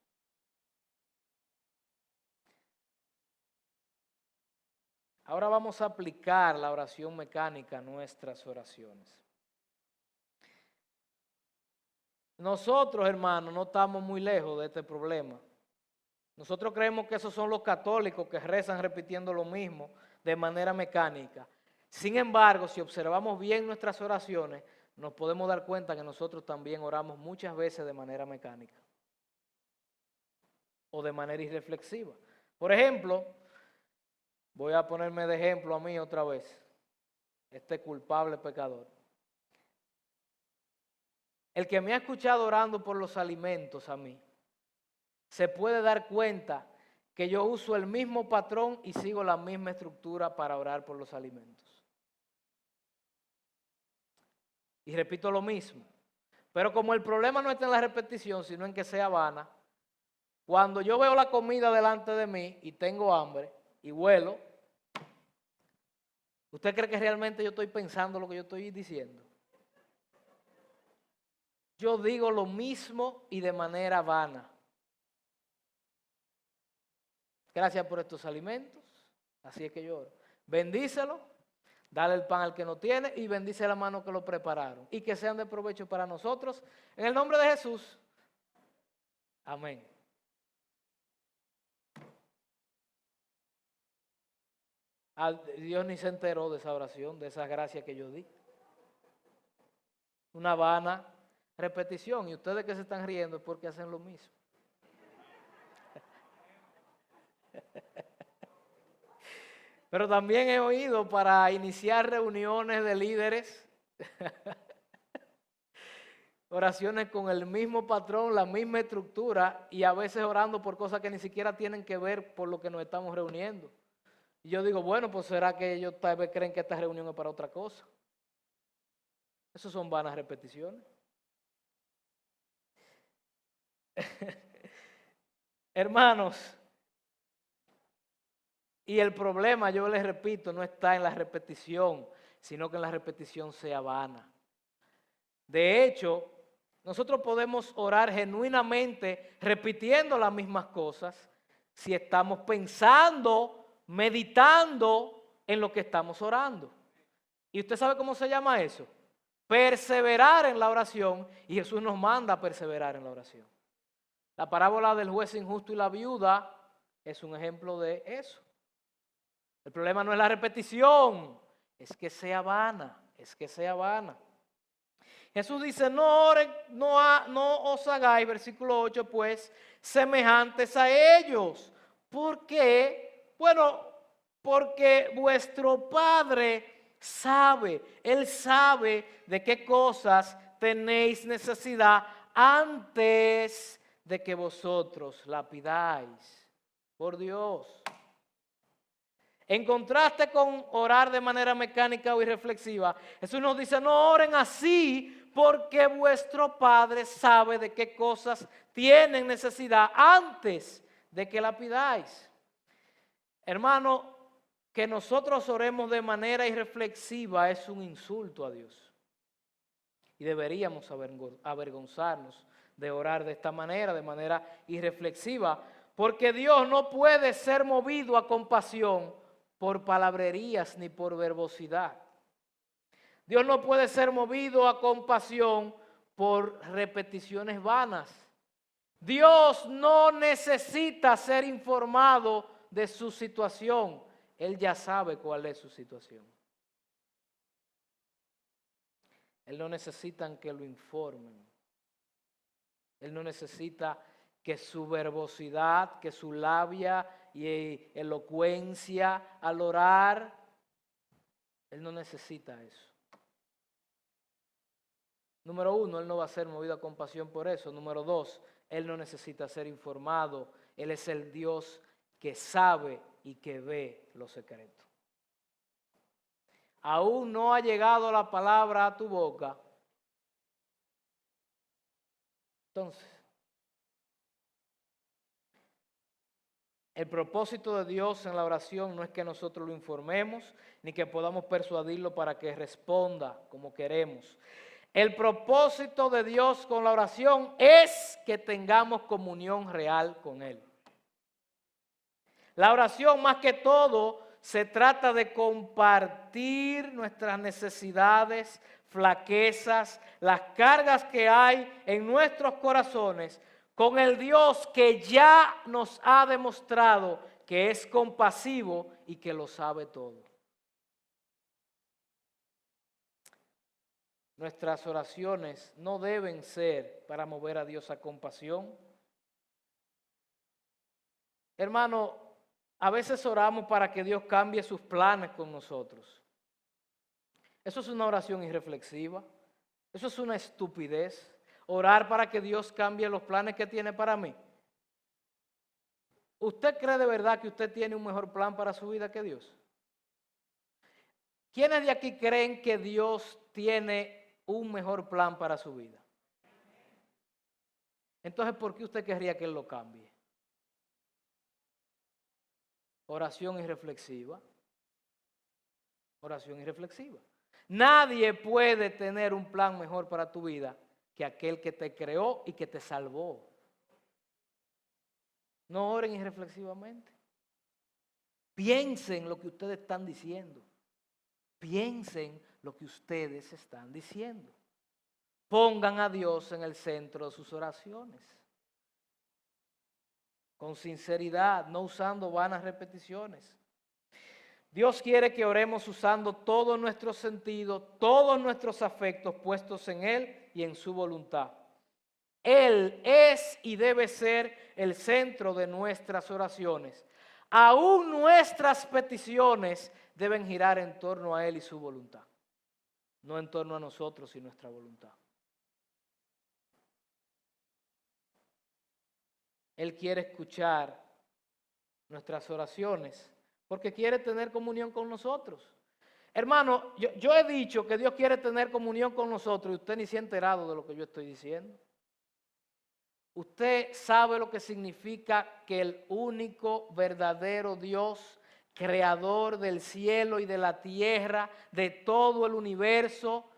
Ahora vamos a aplicar la oración mecánica a nuestras oraciones. Nosotros, hermanos, no estamos muy lejos de este problema. Nosotros creemos que esos son los católicos que rezan repitiendo lo mismo de manera mecánica. Sin embargo, si observamos bien nuestras oraciones, nos podemos dar cuenta que nosotros también oramos muchas veces de manera mecánica o de manera irreflexiva. Por ejemplo, voy a ponerme de ejemplo a mí otra vez, este culpable pecador. El que me ha escuchado orando por los alimentos a mí, se puede dar cuenta que yo uso el mismo patrón y sigo la misma estructura para orar por los alimentos. Y repito lo mismo. Pero como el problema no está en la repetición, sino en que sea vana, cuando yo veo la comida delante de mí y tengo hambre y huelo, ¿usted cree que realmente yo estoy pensando lo que yo estoy diciendo? Yo digo lo mismo y de manera vana. Gracias por estos alimentos, así es que yo oro. Bendícelo, dale el pan al que no tiene y bendice la mano que lo prepararon. Y que sean de provecho para nosotros. En el nombre de Jesús. Amén. Dios ni se enteró de esa oración, de esa gracia que yo di. Una vana repetición. Y ustedes que se están riendo es porque hacen lo mismo. Pero también he oído para iniciar reuniones de líderes, oraciones con el mismo patrón, la misma estructura y a veces orando por cosas que ni siquiera tienen que ver por lo que nos estamos reuniendo. Y yo digo, bueno, pues será que ellos tal vez creen que esta reunión es para otra cosa. Esas son vanas repeticiones. Hermanos, y el problema, yo les repito, no está en la repetición, sino que en la repetición sea vana. De hecho, nosotros podemos orar genuinamente repitiendo las mismas cosas si estamos pensando, meditando en lo que estamos orando. ¿Y usted sabe cómo se llama eso? Perseverar en la oración, y Jesús nos manda a perseverar en la oración. La parábola del juez injusto y la viuda es un ejemplo de eso. El problema no es la repetición, es que sea vana, es que sea vana. Jesús dice, no oren, no os hagáis, versículo 8, pues, semejantes a ellos. ¿Por qué? Bueno, porque vuestro Padre sabe, Él sabe de qué cosas tenéis necesidad antes de que vosotros la pidáis. Por Dios. En contraste con orar de manera mecánica o irreflexiva, Jesús nos dice, no oren así porque vuestro Padre sabe de qué cosas tienen necesidad antes de que la pidáis. Hermano, que nosotros oremos de manera irreflexiva es un insulto a Dios. Y deberíamos avergonzarnos de orar de esta manera, de manera irreflexiva, porque Dios no puede ser movido a compasión por palabrerías ni por verbosidad. Dios no puede ser movido a compasión por repeticiones vanas. Dios no necesita ser informado de su situación. Él ya sabe cuál es su situación. Él no necesita que lo informen. Él no necesita que su verbosidad, que su labia y elocuencia al orar, Él no necesita eso. Número uno, Él no va a ser movido a compasión por eso. Número dos, Él no necesita ser informado. Él es el Dios que sabe y que ve los secretos. Aún no ha llegado la palabra a tu boca. Entonces, el propósito de Dios en la oración no es que nosotros lo informemos, ni que podamos persuadirlo para que responda como queremos. El propósito de Dios con la oración es que tengamos comunión real con Él. La oración, más que todo, se trata de compartir nuestras necesidades, flaquezas, las cargas que hay en nuestros corazones con el Dios que ya nos ha demostrado que es compasivo y que lo sabe todo. Nuestras oraciones no deben ser para mover a Dios a compasión. Hermano, a veces oramos para que Dios cambie sus planes con nosotros. Eso es una oración irreflexiva. Eso es una estupidez. Orar para que Dios cambie los planes que tiene para mí. ¿Usted cree de verdad que usted tiene un mejor plan para su vida que Dios? ¿Quiénes de aquí creen que Dios tiene un mejor plan para su vida? Entonces, ¿por qué usted querría que Él lo cambie? Oración irreflexiva. Oración irreflexiva. Nadie puede tener un plan mejor para tu vida que aquel que te creó y que te salvó. No oren irreflexivamente. Piensen lo que ustedes están diciendo. Piensen lo que ustedes están diciendo. Pongan a Dios en el centro de sus oraciones. Con sinceridad, no usando vanas repeticiones. Dios quiere que oremos usando todos nuestros sentidos, todos nuestros afectos puestos en Él y en su voluntad. Él es y debe ser el centro de nuestras oraciones. Aún nuestras peticiones deben girar en torno a Él y su voluntad, no en torno a nosotros y nuestra voluntad. Él quiere escuchar nuestras oraciones porque quiere tener comunión con nosotros. Hermano, yo he dicho que Dios quiere tener comunión con nosotros y usted ni se ha enterado de lo que yo estoy diciendo. Usted sabe lo que significa que el único verdadero Dios, creador del cielo y de la tierra, de todo el universo,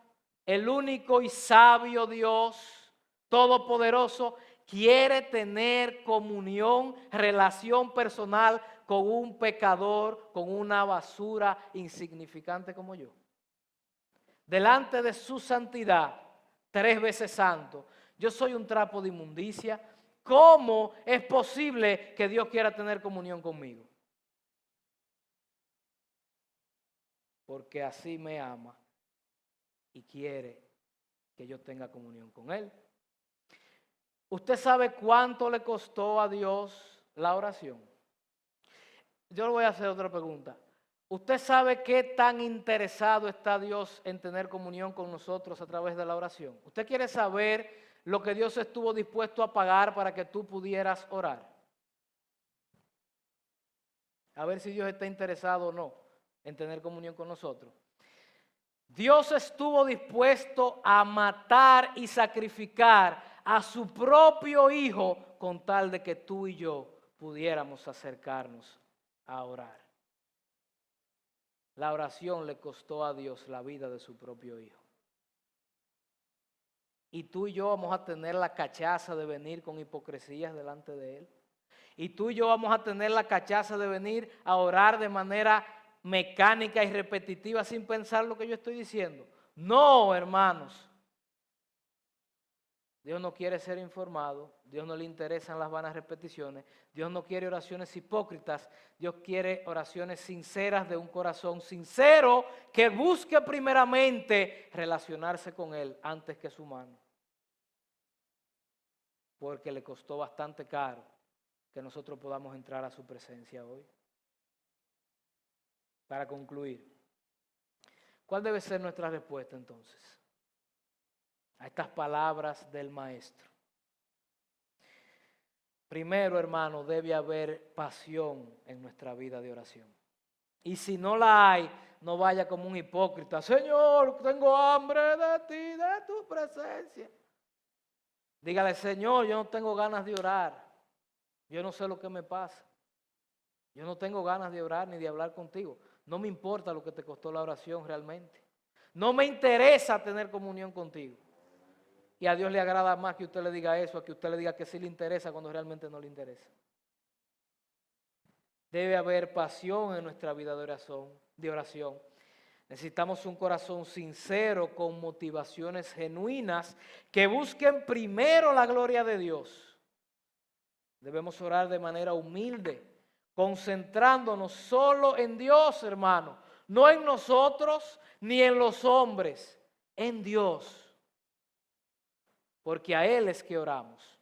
el único y sabio Dios, todopoderoso, quiere tener comunión, relación personal con un pecador, con una basura insignificante como yo. Delante de su santidad, 3 veces santo, yo soy un trapo de inmundicia. ¿Cómo es posible que Dios quiera tener comunión conmigo? Porque así me ama y quiere que yo tenga comunión con Él. ¿Usted sabe cuánto le costó a Dios la oración? Yo le voy a hacer otra pregunta. ¿Usted sabe qué tan interesado está Dios en tener comunión con nosotros a través de la oración? ¿Usted quiere saber lo que Dios estuvo dispuesto a pagar para que tú pudieras orar? a ver si Dios está interesado o no en tener comunión con nosotros. Dios estuvo dispuesto a matar y sacrificar a su propio Hijo con tal de que tú y yo pudiéramos acercarnos a orar. La oración le costó a Dios la vida de su propio Hijo. Y tú y yo vamos a tener la cachaza de venir con hipocresías delante de Él. Y tú y yo vamos a tener la cachaza de venir a orar de manera mecánica y repetitiva sin pensar lo que yo estoy diciendo. No, hermanos. Dios no quiere ser informado, Dios no le interesan las vanas repeticiones, Dios no quiere oraciones hipócritas, Dios quiere oraciones sinceras de un corazón sincero que busque primeramente relacionarse con Él antes que su mano. Porque le costó bastante caro que nosotros podamos entrar a su presencia hoy. Para concluir, ¿cuál debe ser nuestra respuesta entonces a estas palabras del Maestro? Primero, hermano, debe haber pasión en nuestra vida de oración. Y si no la hay, no vaya como un hipócrita. Señor, tengo hambre de ti, de tu presencia. Dígale, Señor, yo no tengo ganas de orar. Yo no sé lo que me pasa. Yo no tengo ganas de orar ni de hablar contigo. No me importa lo que te costó la oración realmente. No me interesa tener comunión contigo. Y a Dios le agrada más que usted le diga eso, a que usted le diga que sí le interesa cuando realmente no le interesa. Debe haber pasión en nuestra vida de oración. Necesitamos un corazón sincero con motivaciones genuinas que busquen primero la gloria de Dios. Debemos orar de manera humilde, concentrándonos solo en Dios, hermano, no en nosotros ni en los hombres, en Dios. Porque a Él es que oramos.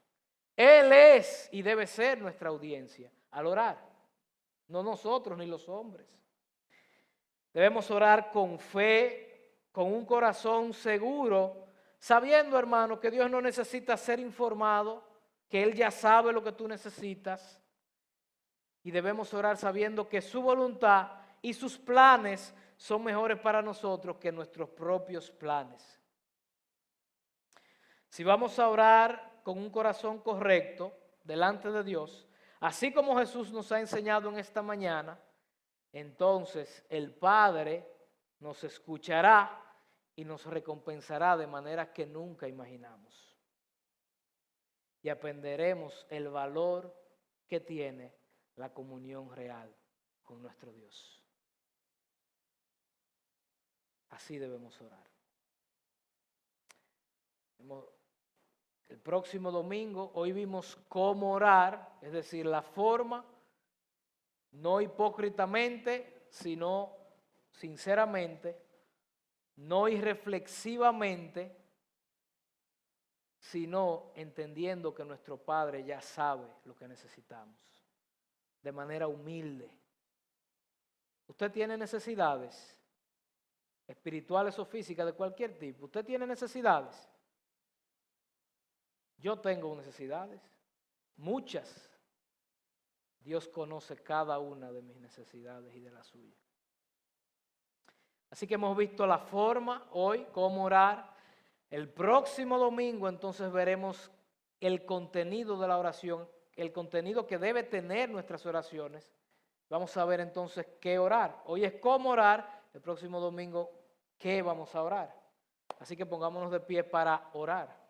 Él es y debe ser nuestra audiencia al orar, no nosotros ni los hombres. Debemos orar con fe, con un corazón seguro, sabiendo, hermano, que Dios no necesita ser informado, que Él ya sabe lo que tú necesitas. Y debemos orar sabiendo que su voluntad y sus planes son mejores para nosotros que nuestros propios planes. Si vamos a orar con un corazón correcto delante de Dios, así como Jesús nos ha enseñado en esta mañana, entonces el Padre nos escuchará y nos recompensará de manera que nunca imaginamos. Y aprenderemos el valor que tiene la comunión real con nuestro Dios. Así debemos orar. El próximo domingo, hoy vimos cómo orar, es decir, la forma, no hipócritamente, sino sinceramente, no irreflexivamente, sino entendiendo que nuestro Padre ya sabe lo que necesitamos, de manera humilde. Usted tiene necesidades espirituales o físicas de cualquier tipo. Usted tiene necesidades. Yo tengo necesidades, muchas. Dios conoce cada una de mis necesidades y de las suyas. Así que hemos visto la forma hoy, cómo orar. El próximo domingo entonces veremos el contenido de la oración, el contenido que debe tener nuestras oraciones. Vamos a ver entonces qué orar. Hoy es cómo orar, el próximo domingo qué vamos a orar. Así que pongámonos de pie para orar.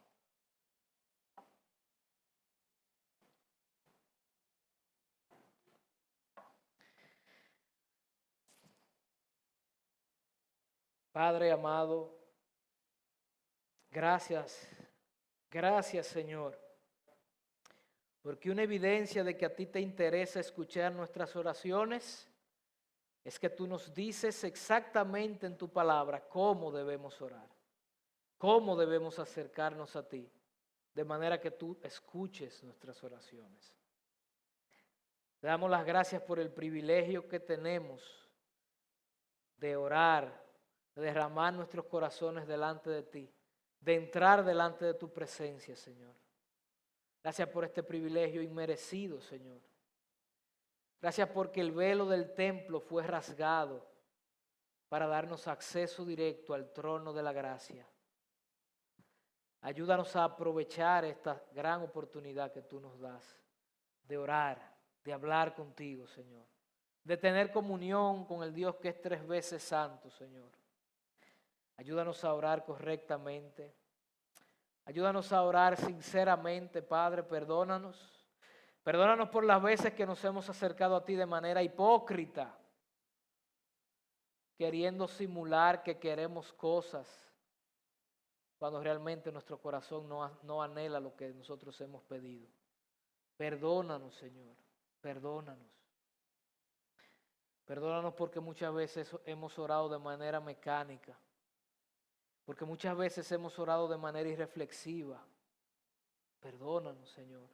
Padre amado, gracias Señor, porque una evidencia de que a ti te interesa escuchar nuestras oraciones es que tú nos dices exactamente en tu palabra cómo debemos orar, cómo debemos acercarnos a ti, de manera que tú escuches nuestras oraciones. Te damos las gracias por el privilegio que tenemos de orar, de derramar nuestros corazones delante de ti, de entrar delante de tu presencia, Señor. Gracias por este privilegio inmerecido, Señor. Gracias porque el velo del templo fue rasgado para darnos acceso directo al trono de la gracia. Ayúdanos a aprovechar esta gran oportunidad que tú nos das de orar, de hablar contigo, Señor, de tener comunión con el Dios que es 3 veces santo, Señor. Ayúdanos a orar correctamente. Ayúdanos a orar sinceramente, Padre, perdónanos. Perdónanos por las veces que nos hemos acercado a ti de manera hipócrita, queriendo simular que queremos cosas, cuando realmente nuestro corazón no anhela lo que nosotros hemos pedido. Perdónanos, Señor, perdónanos. Perdónanos porque muchas veces hemos orado de manera mecánica, porque muchas veces hemos orado de manera irreflexiva. Perdónanos, Señor.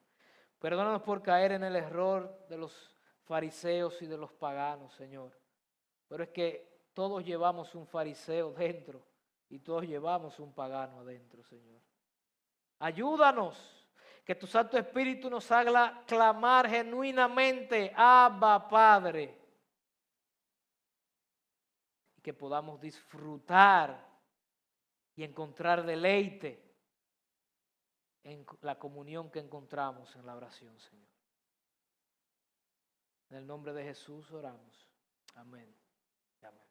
Perdónanos por caer en el error de los fariseos y de los paganos, Señor. Pero es que todos llevamos un fariseo dentro y todos llevamos un pagano adentro, Señor. Ayúdanos, que tu Santo Espíritu nos haga clamar genuinamente, Abba, Padre. Y que podamos disfrutar y encontrar deleite en la comunión que encontramos en la oración, Señor. En el nombre de Jesús oramos. Amén. Amén.